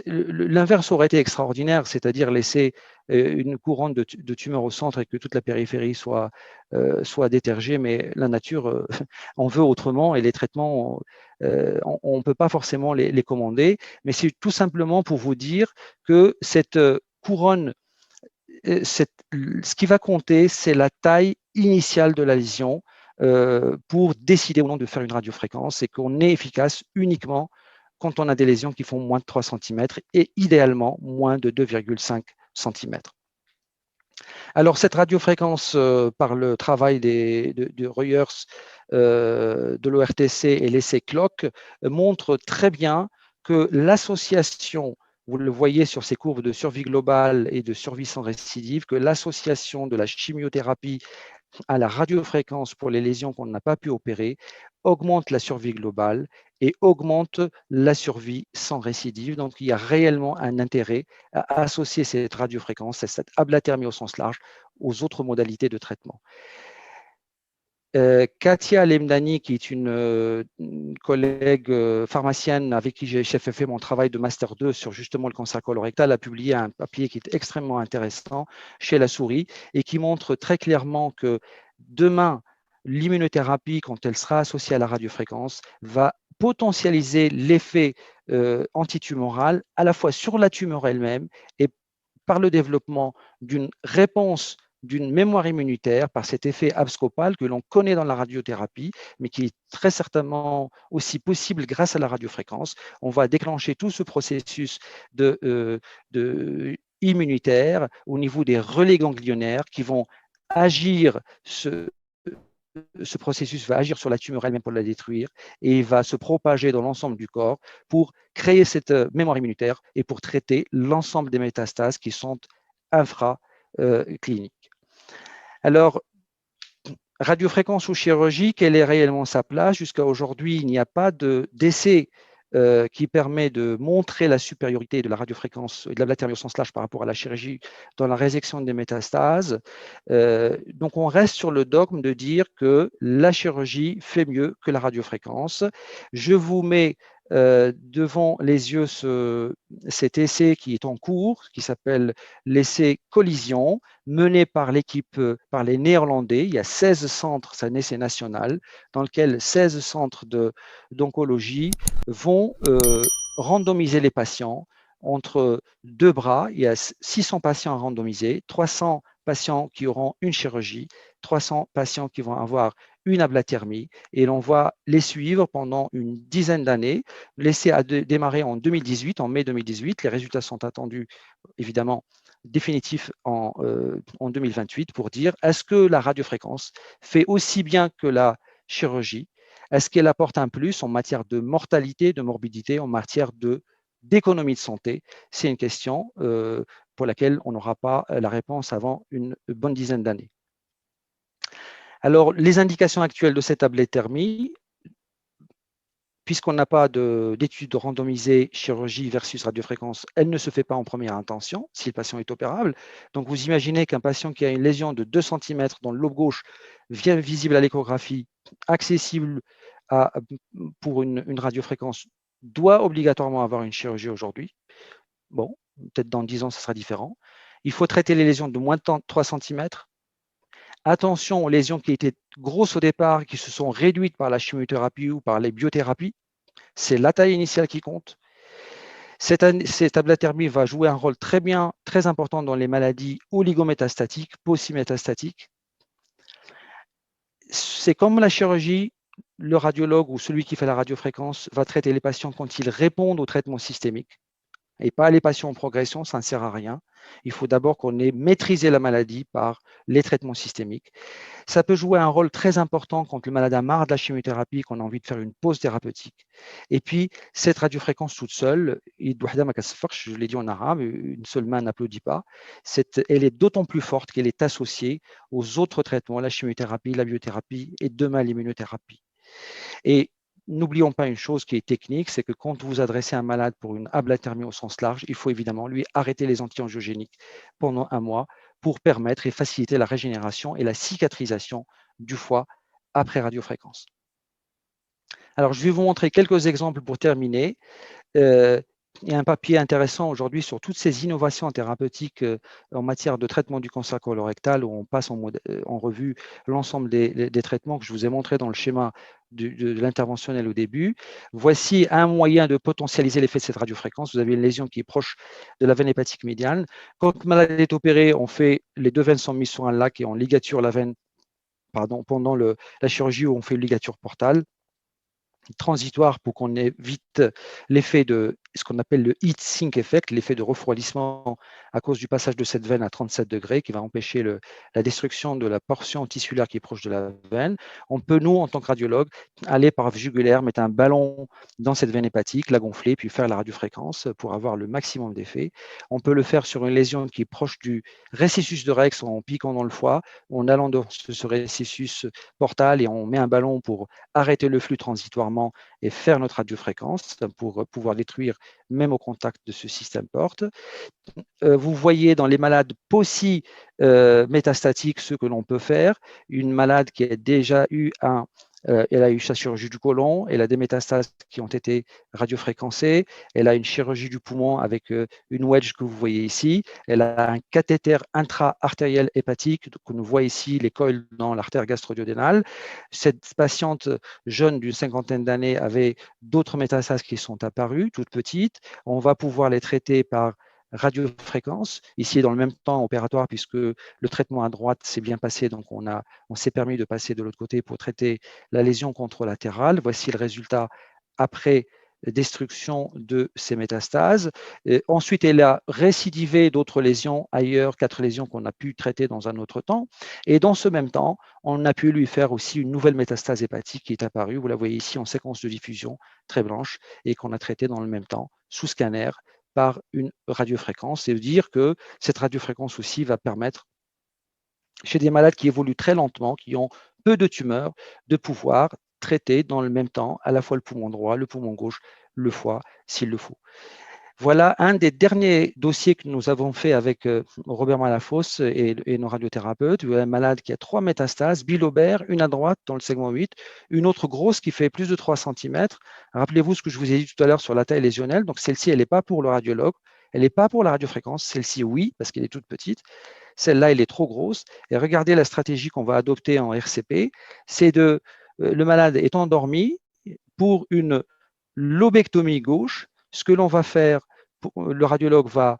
L'inverse aurait été extraordinaire, c'est-à-dire laisser une couronne de tumeur au centre et que toute la périphérie soit détergée, mais la nature en veut autrement et les traitements, on ne peut pas forcément les commander, mais c'est tout simplement pour vous dire que cette couronne, ce qui va compter, c'est la taille initiale de la lésion pour décider ou non de faire une radiofréquence et qu'on est efficace uniquement quand on a des lésions qui font moins de 3 cm et idéalement moins de 2,5 cm. Alors, cette radiofréquence, par le travail de Reyers, de l'ORTC et l'essai CLOC, montre très bien que l'association, vous le voyez sur ces courbes de survie globale et de survie sans récidive, que l'association de la chimiothérapie à la radiofréquence pour les lésions qu'on n'a pas pu opérer augmente la survie globale et augmente la survie sans récidive. Donc, il y a réellement un intérêt à associer cette radiofréquence, cette ablathermie au sens large, aux autres modalités de traitement. Katia Lemdani, qui est une collègue pharmacienne avec qui j'ai fait mon travail de Master 2 sur justement le cancer colorectal, a publié un papier qui est extrêmement intéressant chez la souris et qui montre très clairement que demain, l'immunothérapie, quand elle sera associée à la radiofréquence, va potentialiser l'effet antitumoral à la fois sur la tumeur elle-même et par le développement d'une réponse d'une mémoire immunitaire par cet effet abscopal que l'on connaît dans la radiothérapie, mais qui est très certainement aussi possible grâce à la radiofréquence. On va déclencher tout ce processus de immunitaire au niveau des relais ganglionnaires qui vont agir, ce processus va agir sur la tumeur elle-même pour la détruire et va se propager dans l'ensemble du corps pour créer cette mémoire immunitaire et pour traiter l'ensemble des métastases qui sont infracliniques. Alors, radiofréquence ou chirurgie, quelle est réellement sa place? Jusqu'à aujourd'hui, il n'y a pas d'essai qui permet de montrer la supériorité de la radiofréquence et de l'ablatérie au sens large par rapport à la chirurgie dans la résection des métastases. Donc, on reste sur le dogme de dire que la chirurgie fait mieux que la radiofréquence. Je vous mets devant les yeux cet essai qui est en cours, qui s'appelle l'essai Collision, mené par l'équipe, par les Néerlandais. Il y a 16 centres, c'est un essai national, dans lequel 16 centres d'oncologie vont randomiser les patients entre deux bras. Il y a 600 patients à randomiser, 300 patients qui auront une chirurgie, 300 patients qui vont avoir une ablathermie, et l'on va les suivre pendant une dizaine d'années. L'essai a démarré en 2018, en mai 2018. Les résultats sont attendus, évidemment, définitifs en 2028 pour dire est-ce que la radiofréquence fait aussi bien que la chirurgie? Est-ce qu'elle apporte un plus en matière de mortalité, de morbidité, en matière d'économie de santé? C'est une question pour laquelle on n'aura pas la réponse avant une bonne dizaine d'années. Alors, les indications actuelles de cette ablathermie, puisqu'on n'a pas d'études randomisées chirurgie versus radiofréquence, elle ne se fait pas en première intention si le patient est opérable. Donc, vous imaginez qu'un patient qui a une lésion de 2 cm dans le lobe gauche, visible à l'échographie, accessible pour une radiofréquence, doit obligatoirement avoir une chirurgie aujourd'hui. Bon, peut-être dans 10 ans, ça sera différent. Il faut traiter les lésions de moins de 3 cm. Attention aux lésions qui étaient grosses au départ, qui se sont réduites par la chimiothérapie ou par les biothérapies. C'est la taille initiale qui compte. Cette ablathermie va jouer un rôle très important dans les maladies oligométastatiques, post-métastatiques. C'est comme la chirurgie, le radiologue ou celui qui fait la radiofréquence va traiter les patients quand ils répondent au traitement systémique et pas les patients en progression, ça ne sert à rien. Il faut d'abord qu'on ait maîtrisé la maladie par les traitements systémiques. Ça peut jouer un rôle très important quand le malade a marre de la chimiothérapie, qu'on a envie de faire une pause thérapeutique. Et puis, cette radiofréquence toute seule, je l'ai dit en arabe, une seule main n'applaudit pas, elle est d'autant plus forte qu'elle est associée aux autres traitements, la chimiothérapie, la biothérapie et demain l'immunothérapie. Et n'oublions pas une chose qui est technique, c'est que quand vous adressez un malade pour une ablathermie au sens large, il faut évidemment lui arrêter les anti-angiogéniques pendant 1 mois pour permettre et faciliter la régénération et la cicatrisation du foie après radiofréquence. Alors, je vais vous montrer quelques exemples pour terminer. Il y a un papier intéressant aujourd'hui sur toutes ces innovations thérapeutiques en matière de traitement du cancer colorectal, où on passe en revue l'ensemble des traitements que je vous ai montrés dans le schéma de l'interventionnel au début. Voici un moyen de potentialiser l'effet de cette radiofréquence. Vous avez une lésion qui est proche de la veine hépatique médiane. Quand le malade est opéré, on fait les 2 veines sont mises sur un lac et on ligature la veine pendant la chirurgie où on fait une ligature portale transitoire pour qu'on évite l'effet de ce qu'on appelle le heat sink effect, l'effet de refroidissement à cause du passage de cette veine à 37 degrés qui va empêcher la destruction de la portion tissulaire qui est proche de la veine. On peut, nous, en tant que radiologue, aller par jugulaire, mettre un ballon dans cette veine hépatique, la gonfler, puis faire la radiofréquence pour avoir le maximum d'effet. On peut le faire sur une lésion qui est proche du récessus de Rex en piquant dans le foie, en allant dans ce récessus portal et on met un ballon pour arrêter le flux transitoire régulièrement et faire notre radiofréquence pour pouvoir détruire même au contact de ce système porte. Vous voyez dans les malades métastatiques ce que l'on peut faire. Une malade qui a déjà eu elle a eu sa chirurgie du côlon, elle a des métastases qui ont été radiofréquencées, elle a une chirurgie du poumon avec une wedge que vous voyez ici, elle a un cathéter intra-artériel hépatique que nous voit ici, les coils dans l'artère gastro-duodénale. Cette patiente jeune d'une cinquantaine d'années avait d'autres métastases qui sont apparues, toutes petites. On va pouvoir les traiter par radiofréquence, ici dans le même temps opératoire, puisque le traitement à droite s'est bien passé, donc on s'est permis de passer de l'autre côté pour traiter la lésion contralatérale. Voici le résultat après destruction de ces métastases. Et ensuite, elle a récidivé d'autres lésions ailleurs, 4 lésions qu'on a pu traiter dans un autre temps. Et dans ce même temps, on a pu lui faire aussi une nouvelle métastase hépatique qui est apparue. Vous la voyez ici en séquence de diffusion, très blanche, et qu'on a traité dans le même temps sous scanner par une radiofréquence. Et dire que cette radiofréquence aussi va permettre, chez des malades qui évoluent très lentement, qui ont peu de tumeurs, de pouvoir traiter dans le même temps à la fois le poumon droit, le poumon gauche, le foie, s'il le faut. Voilà un des derniers dossiers que nous avons fait avec Robert Malafosse et nos radiothérapeutes. Un malade qui a 3 métastases, bilobère, une à droite dans le segment 8, une autre grosse qui fait plus de 3 cm. Rappelez-vous ce que je vous ai dit tout à l'heure sur la taille lésionnelle. Donc celle-ci, elle n'est pas pour le radiologue, elle n'est pas pour la radiofréquence. Celle-ci, oui, parce qu'elle est toute petite. Celle-là, elle est trop grosse. Et regardez la stratégie qu'on va adopter en RCP, c'est le malade est endormi pour une lobectomie gauche. Ce que l'on va faire, le radiologue va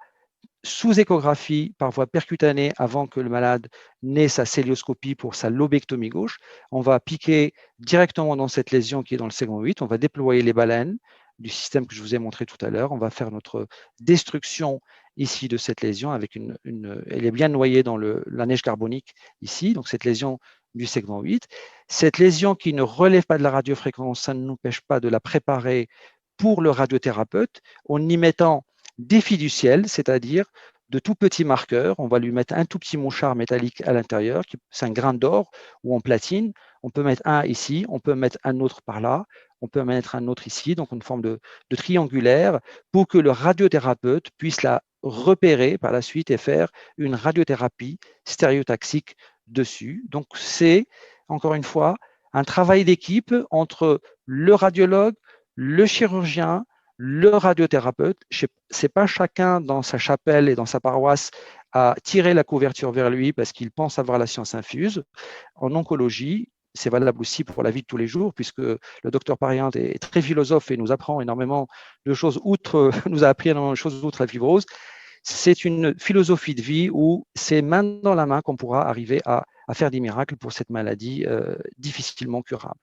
sous échographie par voie percutanée avant que le malade n'ait sa célioscopie pour sa lobectomie gauche. On va piquer directement dans cette lésion qui est dans le segment 8. On va déployer les baleines du système que je vous ai montré tout à l'heure. On va faire notre destruction ici de cette lésion avec elle est bien noyée dans la neige carbonique ici, donc cette lésion du segment 8. Cette lésion qui ne relève pas de la radiofréquence, ça ne nous empêche pas de la préparer pour le radiothérapeute en y mettant des fiduciels, c'est-à-dire de tout petits marqueurs. On va lui mettre un tout petit mouchard métallique à l'intérieur, c'est un grain d'or ou en platine. On peut mettre un ici, on peut mettre un autre par là, on peut mettre un autre ici, donc une forme de triangulaire pour que le radiothérapeute puisse la repérer par la suite et faire une radiothérapie stéréotaxique dessus. Donc c'est, encore une fois, un travail d'équipe entre le radiologue, le chirurgien, le radiothérapeute. Ce n'est pas chacun dans sa chapelle et dans sa paroisse à tirer la couverture vers lui parce qu'il pense avoir la science infuse. En oncologie, c'est valable aussi pour la vie de tous les jours, puisque le docteur Pariente est très philosophe et nous apprend énormément de choses nous a appris énormément de choses outre la fibrose. C'est une philosophie de vie où c'est main dans la main qu'on pourra arriver à faire des miracles pour cette maladie difficilement curable.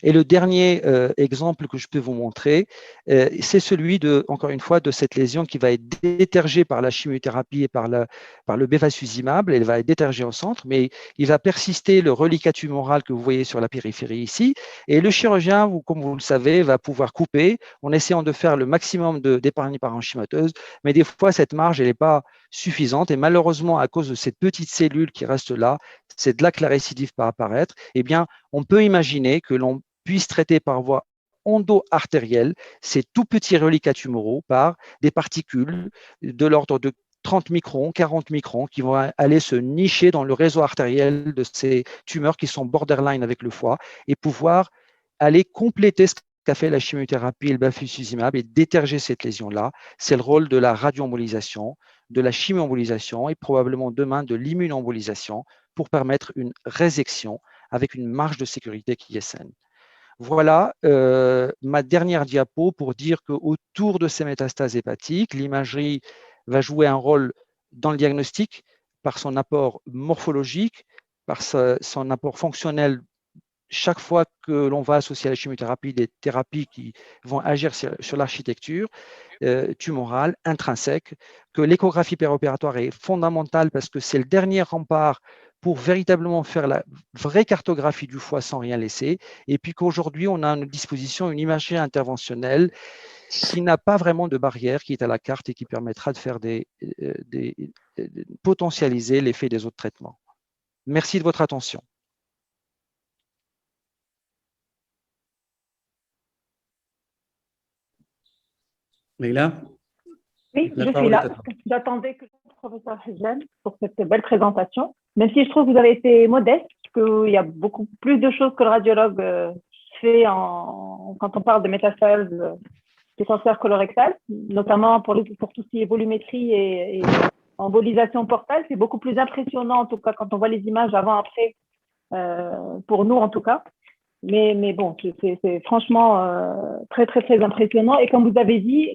Et le dernier exemple que je peux vous montrer, c'est celui encore une fois, de cette lésion qui va être détergée par la chimiothérapie et par le bevacizumab. Elle va être détergée au centre, mais il va persister le reliquat tumoral que vous voyez sur la périphérie ici. Et le chirurgien, comme vous le savez, va pouvoir couper en essayant de faire le maximum d'épargne parenchymateuse. Mais des fois, cette marge, elle n'est pas suffisante. Et malheureusement, à cause de cette petite cellule qui reste là, c'est de là que la récidive peut apparaître. Eh bien, on peut imaginer que l'on puisse traiter par voie endo-artérielle ces tout petits reliquats tumoraux par des particules de l'ordre de 30 microns, 40 microns, qui vont aller se nicher dans le réseau artériel de ces tumeurs qui sont borderline avec le foie et pouvoir aller compléter ce qu'a fait la chimiothérapie et le bevacizumab et déterger cette lésion-là. C'est le rôle de la radioembolisation, de la chimioembolisation et probablement demain de l'immunoembolisation pour permettre une résection avec une marge de sécurité qui est saine. Voilà ma dernière diapo pour dire qu'autour de ces métastases hépatiques, l'imagerie va jouer un rôle dans le diagnostic par son apport morphologique, par son apport fonctionnel. Chaque fois que l'on va associer à la chimiothérapie des thérapies qui vont agir sur l'architecture tumorale, intrinsèque, que l'échographie péropératoire est fondamentale parce que c'est le dernier rempart pour véritablement faire la vraie cartographie du foie sans rien laisser, et puis qu'aujourd'hui, on a à notre disposition une imagerie interventionnelle qui n'a pas vraiment de barrière, qui est à la carte et qui permettra de faire potentialiser l'effet des autres traitements. Merci de votre attention. Leïla, Oui, la je suis parole est à là. toi. J'attendais que le professeur Hijab pour cette belle présentation. Même si je trouve que vous avez été modeste, qu'il y a beaucoup plus de choses que le radiologue fait quand on parle de métastases du cancer colorectal, notamment pour tout ce qui est volumétrie et embolisation portale. C'est beaucoup plus impressionnant, en tout cas, quand on voit les images avant-après, pour nous en tout cas. Mais bon, c'est franchement très, très, très impressionnant. Et comme vous avez dit,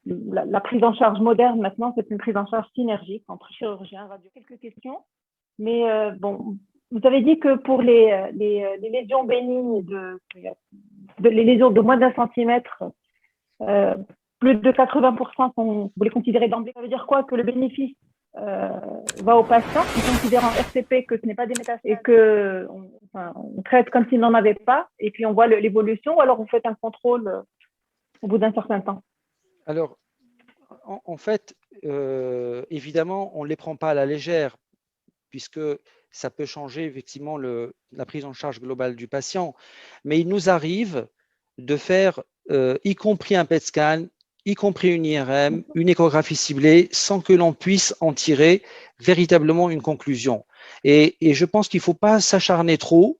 la prise en charge moderne maintenant, c'est une prise en charge synergique entre chirurgiens, radio. Quelques questions. Mais bon, vous avez dit que pour les lésions bénignes, les lésions de moins d'1 centimètre, plus de 80% vous les considérez d'emblée. Ça veut dire quoi? Que le bénéfice va au patient, qui considère en RCP que ce n'est pas des métastases et qu'on traite comme s'il n'en avait pas, et puis on voit l'évolution, ou alors vous faites un contrôle au bout d'un certain temps? Alors, en fait, évidemment, on ne les prend pas à la légère, puisque ça peut changer effectivement la prise en charge globale du patient. Mais il nous arrive de faire, y compris un PET scan, y compris une IRM, une échographie ciblée, sans que l'on puisse en tirer véritablement une conclusion. Et je pense qu'il ne faut pas s'acharner trop,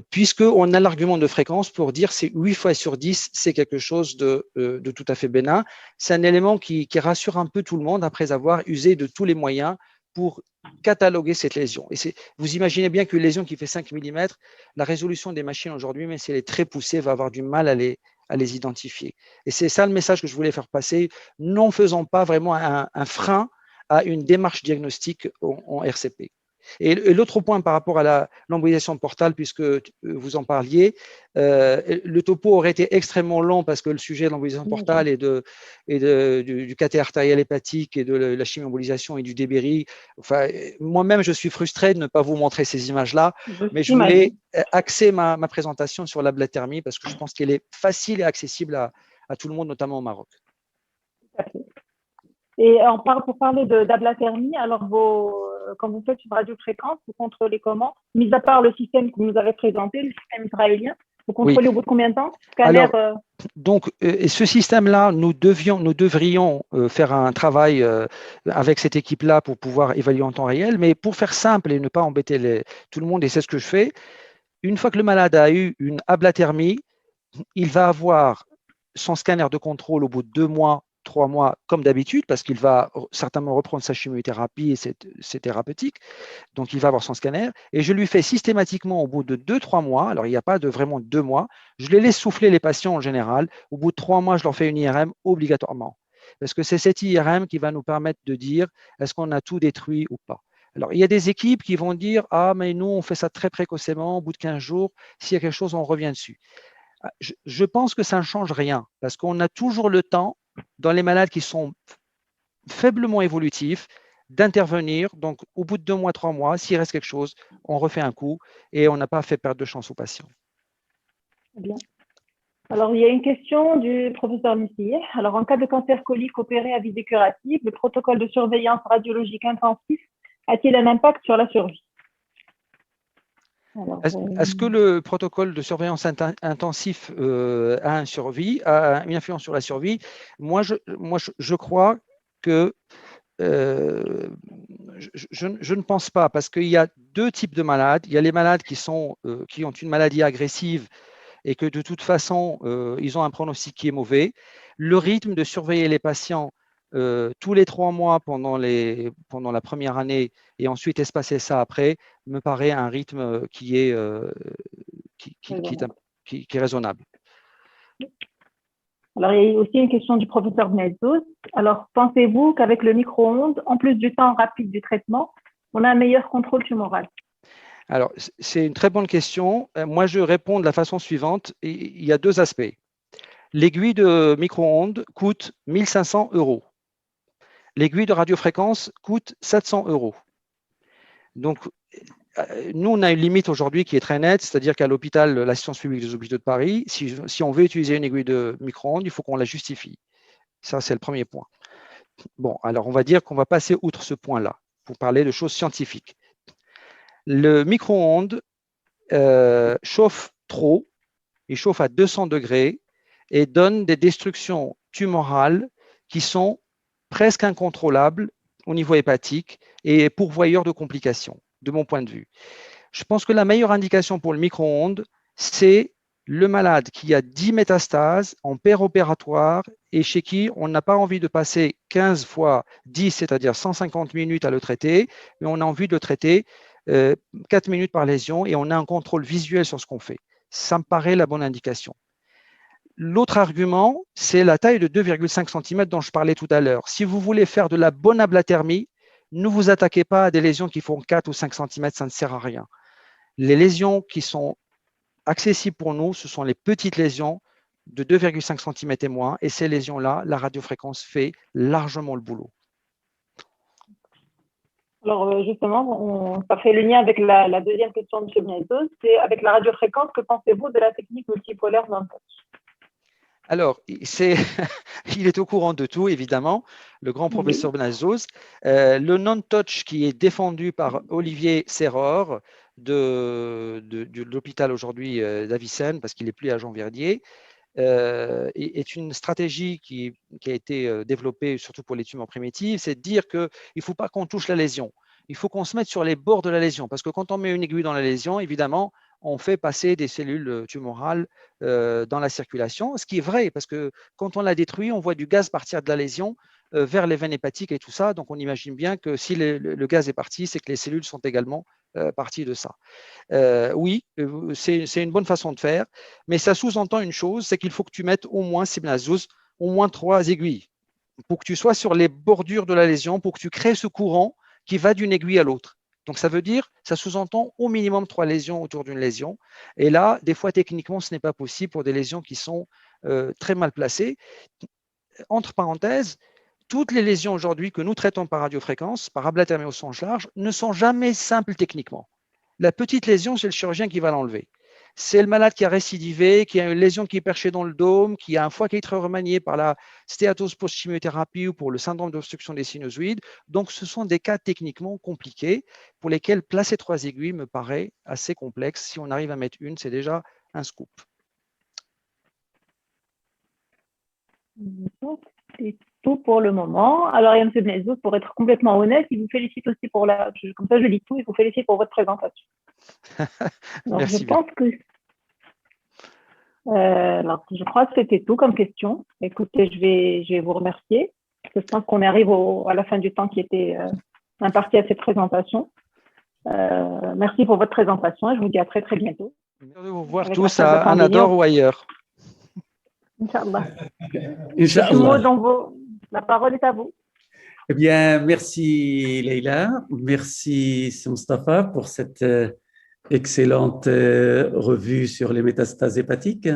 puisqu'on a l'argument de fréquence pour dire c'est 8 fois sur 10, c'est quelque chose de tout à fait bénin. C'est un élément qui rassure un peu tout le monde après avoir usé de tous les moyens pour cataloguer cette lésion. Et vous imaginez bien qu'une lésion qui fait 5 mm, la résolution des machines aujourd'hui, même si elle est très poussée, va avoir du mal à les identifier. Et c'est ça le message que je voulais faire passer, n'en faisant pas vraiment un frein à une démarche diagnostique en RCP. Et l'autre point par rapport à l'embolisation portale, puisque vous en parliez, le topo aurait été extrêmement long parce que le sujet de l'embolisation portale et du cathé artériel hépatique et de la chimio-embolisation et du débéri. Enfin, moi-même, je suis frustré de ne pas vous montrer ces images-là, mais je voulais axer ma présentation sur l'ablathermie parce que je pense qu'elle est facile et accessible à tout le monde, notamment au Maroc. Et pour parler d'ablathermie, alors quand vous faites une radiofréquence, vous contrôlez comment? Mis à part le système que vous nous avez présenté, le système israélien, vous contrôlez au bout de combien de temps? Scanner, donc, ce système-là, nous devrions faire un travail avec cette équipe-là pour pouvoir évaluer en temps réel. Mais pour faire simple et ne pas embêter tout le monde, et c'est ce que je fais, une fois que le malade a eu une ablathermie, il va avoir son scanner de contrôle au bout de 2 mois, 3 mois, comme d'habitude, parce qu'il va certainement reprendre sa chimiothérapie et ses thérapeutiques. Donc, il va avoir son scanner. Et je lui fais systématiquement, au bout de 2-3 mois, alors il n'y a pas de vraiment 2 mois, je les laisse souffler les patients en général. Au bout de 3 mois, je leur fais une IRM obligatoirement. Parce que c'est cette IRM qui va nous permettre de dire est-ce qu'on a tout détruit ou pas. Alors, il y a des équipes qui vont dire ah, mais nous, on fait ça très précocement, au bout de 15 jours, s'il y a quelque chose, on revient dessus. Je pense que ça ne change rien parce qu'on a toujours le temps, dans les malades qui sont faiblement évolutifs, d'intervenir. Donc, au bout de 2 mois, 3 mois, s'il reste quelque chose, on refait un coup et on n'a pas fait perdre de chance aux patients. Bien. Alors, il y a une question du professeur Missier. Alors, en cas de cancer colique opéré à visée curative, le protocole de surveillance radiologique intensif a-t-il un impact sur la survie? Est-ce que le protocole de surveillance intensif a une influence sur la survie? Moi, je crois que je ne pense pas, parce qu'il y a 2 types de malades. Il y a les malades qui ont une maladie agressive et que de toute façon, ils ont un pronostic qui est mauvais. Le rythme de surveiller les patients tous les 3 mois pendant la première année et ensuite espacer ça après, me paraît un rythme qui est raisonnable. Alors, il y a aussi une question du professeur Bnezous. Alors, pensez-vous qu'avec le micro-ondes, en plus du temps rapide du traitement, on a un meilleur contrôle tumoral? Alors, c'est une très bonne question. Moi, je réponds de la façon suivante. Il y a 2 aspects. L'aiguille de micro-ondes coûte 1 500 €. L'aiguille de radiofréquence coûte 700 €. Donc, nous, on a une limite aujourd'hui qui est très nette, c'est-à-dire qu'à l'hôpital, l'assistance publique des hôpitaux de Paris, si on veut utiliser une aiguille de micro-ondes, il faut qu'on la justifie. Ça, c'est le premier point. Bon, alors on va dire qu'on va passer outre ce point-là pour parler de choses scientifiques. Le micro-ondes chauffe trop, il chauffe à 200 degrés et donne des destructions tumorales qui sont presque incontrôlables au niveau hépatique et pourvoyeurs de complications, de mon point de vue. Je pense que la meilleure indication pour le micro-ondes, c'est le malade qui a 10 métastases en péropératoire et chez qui on n'a pas envie de passer 15 fois 10, c'est-à-dire 150 minutes à le traiter, mais on a envie de le traiter 4 minutes par lésion et on a un contrôle visuel sur ce qu'on fait. Ça me paraît la bonne indication. L'autre argument, c'est la taille de 2,5 cm dont je parlais tout à l'heure. Si vous voulez faire de la bonne ablathermie, ne vous attaquez pas à des lésions qui font 4 ou 5 cm, ça ne sert à rien. Les lésions qui sont accessibles pour nous, ce sont les petites lésions de 2,5 cm et moins, et ces lésions-là, la radiofréquence fait largement le boulot. Alors justement, ça fait le lien avec la deuxième question de M. Benezos, c'est avec la radiofréquence, que pensez-vous de la technique multipolaire non-touch? Alors, il est au courant de tout, évidemment, le grand professeur Benezos. Le non-touch qui est défendu par Olivier Serror de l'hôpital aujourd'hui d'Avicenne, parce qu'il n'est plus à Jean-Verdier, est une stratégie qui a été développée surtout pour les tumeurs primitives, c'est de dire qu'il ne faut pas qu'on touche la lésion. Il faut qu'on se mette sur les bords de la lésion, parce que quand on met une aiguille dans la lésion, évidemment, on fait passer des cellules tumorales dans la circulation, ce qui est vrai, parce que quand on la détruit, on voit du gaz partir de la lésion vers les veines hépatiques et tout ça. Donc, on imagine bien que si le gaz est parti, c'est que les cellules sont également parties de ça. Oui, c'est une bonne façon de faire, mais ça sous-entend une chose, c'est qu'il faut que tu mettes au moins, au moins 3 aiguilles pour que tu sois sur les bordures de la lésion, pour que tu crées ce courant qui va d'une aiguille à l'autre. Donc, ça veut dire, ça sous-entend au minimum 3 lésions autour d'une lésion. Et là, des fois, techniquement, ce n'est pas possible pour des lésions qui sont très mal placées. Entre parenthèses, toutes les lésions aujourd'hui que nous traitons par radiofréquence, par ablathermie au sens large, ne sont jamais simples techniquement. La petite lésion, c'est le chirurgien qui va l'enlever. C'est le malade qui a récidivé, qui a une lésion qui est perchée dans le dôme, qui a un foie qui est très remanié par la stéatose post-chimiothérapie ou pour le syndrome d'obstruction des sinusoïdes. Donc, ce sont des cas techniquement compliqués pour lesquels placer 3 aiguilles me paraît assez complexe. Si on arrive à mettre une, c'est déjà un scoop. C'est tout pour le moment. Alors, M. Benezos, pour être complètement honnête, il vous félicite aussi pour comme ça je lis tout, il vous félicite pour votre présentation. Alors, Merci je pense que alors, je crois que c'était tout comme question. Écoutez, je vais vous remercier. Je pense qu'on arrive à la fin du temps qui était imparti à cette présentation. Merci pour votre présentation et je vous dis à très, très bientôt. Merci de vous voir tous à Anador ou ailleurs. Inch'Allah. Inch'Allah. La parole est à vous. Eh bien, merci Leïla, merci Mustafa pour cette excellente revue sur les métastases hépatiques.